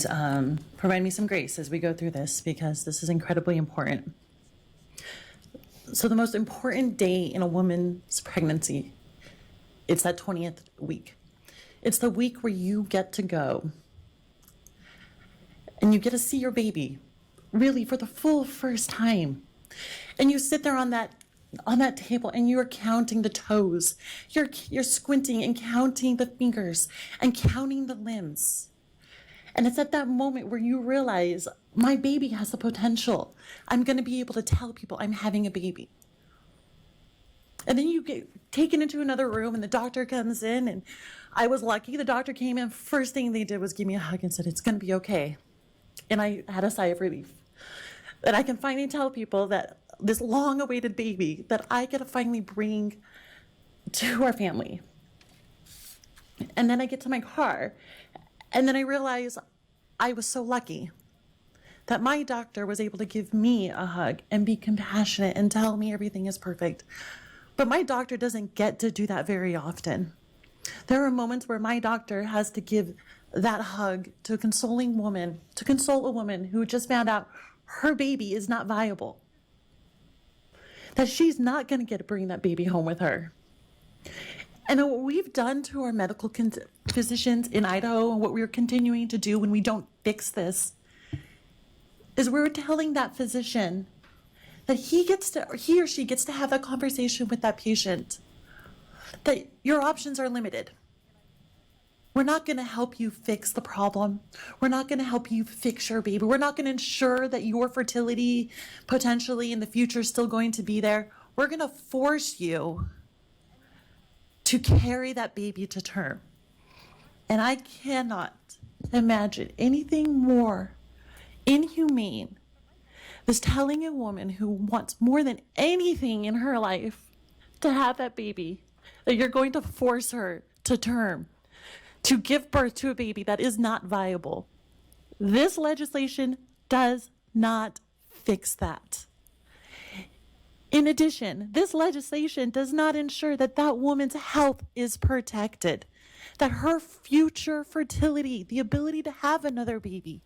and provide me some grace as we go through this, because this is incredibly important. So the most important day in a woman's pregnancy, it's that 20th week. It's the week where you get to go and you get to see your baby, really for the full first time. And you sit there on that table and you're counting the toes. You're squinting and counting the fingers and counting the limbs. And it's at that moment where you realize, my baby has the potential. I'm going to be able to tell people I'm having a baby. And then you get taken into another room and the doctor comes in, and I was lucky. The doctor came in. First thing they did was give me a hug and said, it's going to be okay. And I had a sigh of relief that I can finally tell people that this long-awaited baby that I get to finally bring to our family. And then I get to my car, and then I realize I was so lucky that my doctor was able to give me a hug and be compassionate and tell me everything is perfect. But my doctor doesn't get to do that very often. There are moments where my doctor has to give that hug to a consoling woman, to console a woman who just found out her baby is not viable, that she's not going to get to bring that baby home with her. And what we've done to our medical physicians in Idaho, and what we're continuing to do when we don't fix this, is we're telling that physician that he or she gets to have that conversation with that patient, that your options are limited. We're not going to help you fix the problem. We're not going to help you fix your baby. We're not going to ensure that your fertility potentially in the future is still going to be there. We're going to force you to carry that baby to term. And I cannot imagine anything more inhumane than telling a woman who wants more than anything in her life to have that baby, that you're going to force her to term, to give birth to a baby that is not viable. This legislation does not fix that. In addition, this legislation does not ensure that that woman's health is protected, that her future fertility, the ability to have another baby,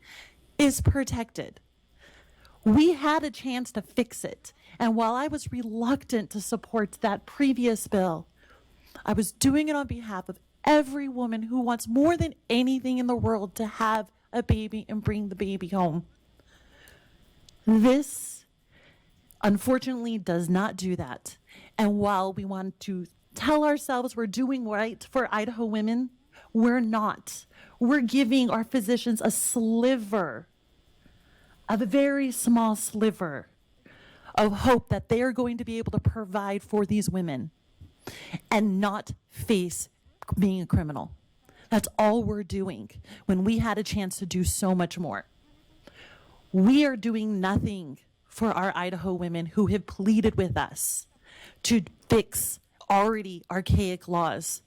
is protected. We had a chance to fix it. And while I was reluctant to support that previous bill, I was doing it on behalf of every woman who wants more than anything in the world to have a baby and bring the baby home. This, unfortunately, does not do that. And while we want to tell ourselves we're doing right for Idaho women, we're not. We're giving our physicians a sliver, a very small sliver of hope that they are going to be able to provide for these women and not face being a criminal. That's all we're doing when we had a chance to do so much more. We are doing nothing for our Idaho women who have pleaded with us to fix already archaic laws.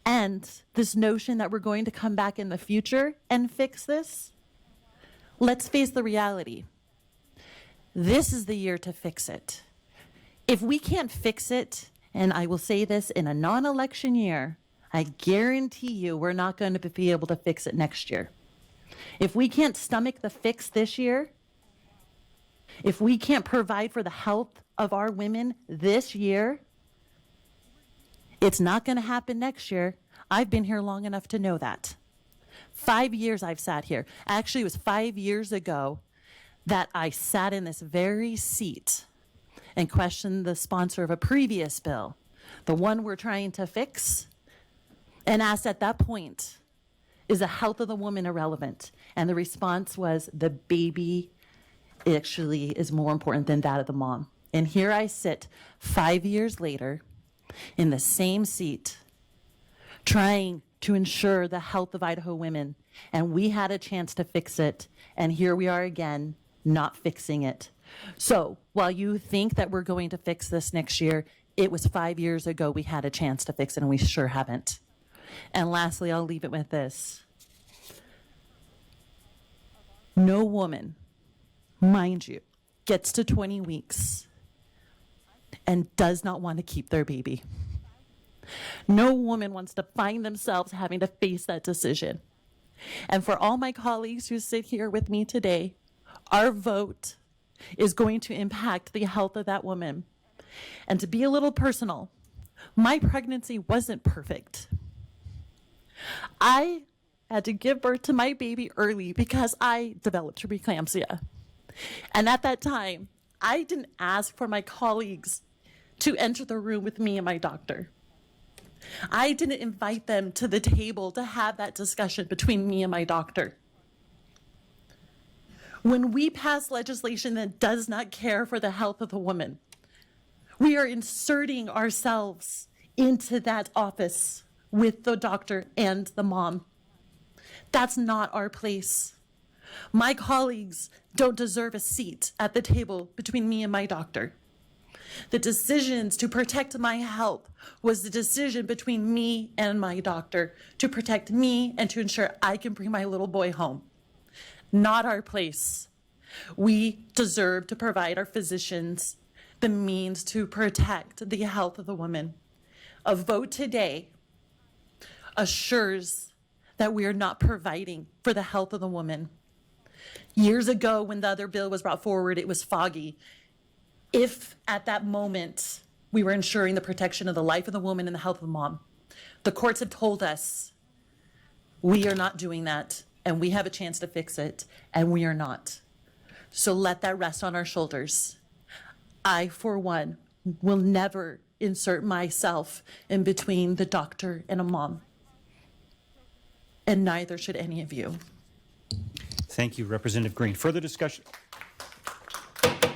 And this notion that we're going to come back in the future and fix this, let's face the reality. This is the year to fix it. If we can't fix it, and I will say this in a non-election year, I guarantee you we're not going to be able to fix it next year. If we can't stomach the fix this year, if we can't provide for the health of our women this year, it's not going to happen next year. I've been here long enough to know that. 5 years I've sat here. Actually, it was 5 years ago that I sat in this very seat and questioned the sponsor of a previous bill, the one we're trying to fix, and asked at that point, is the health of the woman irrelevant? And the response was, the baby actually is more important than that of the mom. And here I sit 5 years later in the same seat, trying to ensure the health of Idaho women. And we had a chance to fix it. And here we are again, not fixing it. So while you think that we're going to fix this next year, it was 5 years ago we had a chance to fix it, and we sure haven't. And lastly, I'll leave it with this. No woman, mind you, gets to 20 weeks and does not want to keep their baby. No woman wants to find themselves having to face that decision. And for all my colleagues who sit here with me today, our vote is going to impact the health of that woman. And to be a little personal, my pregnancy wasn't perfect. I had to give birth to my baby early because I developed preeclampsia. And at that time, I didn't ask for my colleagues to enter the room with me and my doctor. I didn't invite them to the table to have that discussion between me and my doctor. When we pass legislation that does not care for the health of the woman, we are inserting ourselves into that office with the doctor and the mom. That's not our place. My colleagues don't deserve a seat at the table between me and my doctor. The decisions to protect my health was the decision between me and my doctor to protect me and to ensure I can bring my little boy home. Not our place. We deserve to provide our physicians the means to protect the health of the woman. A vote today assures that we are not providing for the health of the woman. Years ago, when the other bill was brought forward, it was foggy. If at that moment we were ensuring the protection of the life of the woman and the health of the mom, the courts have told us we are not doing that and we have a chance to fix it, and we are not. So let that rest on our shoulders. I, for one, will never insert myself in between the doctor and a mom. And neither should any of you. Thank you, Representative Green. Further discussion?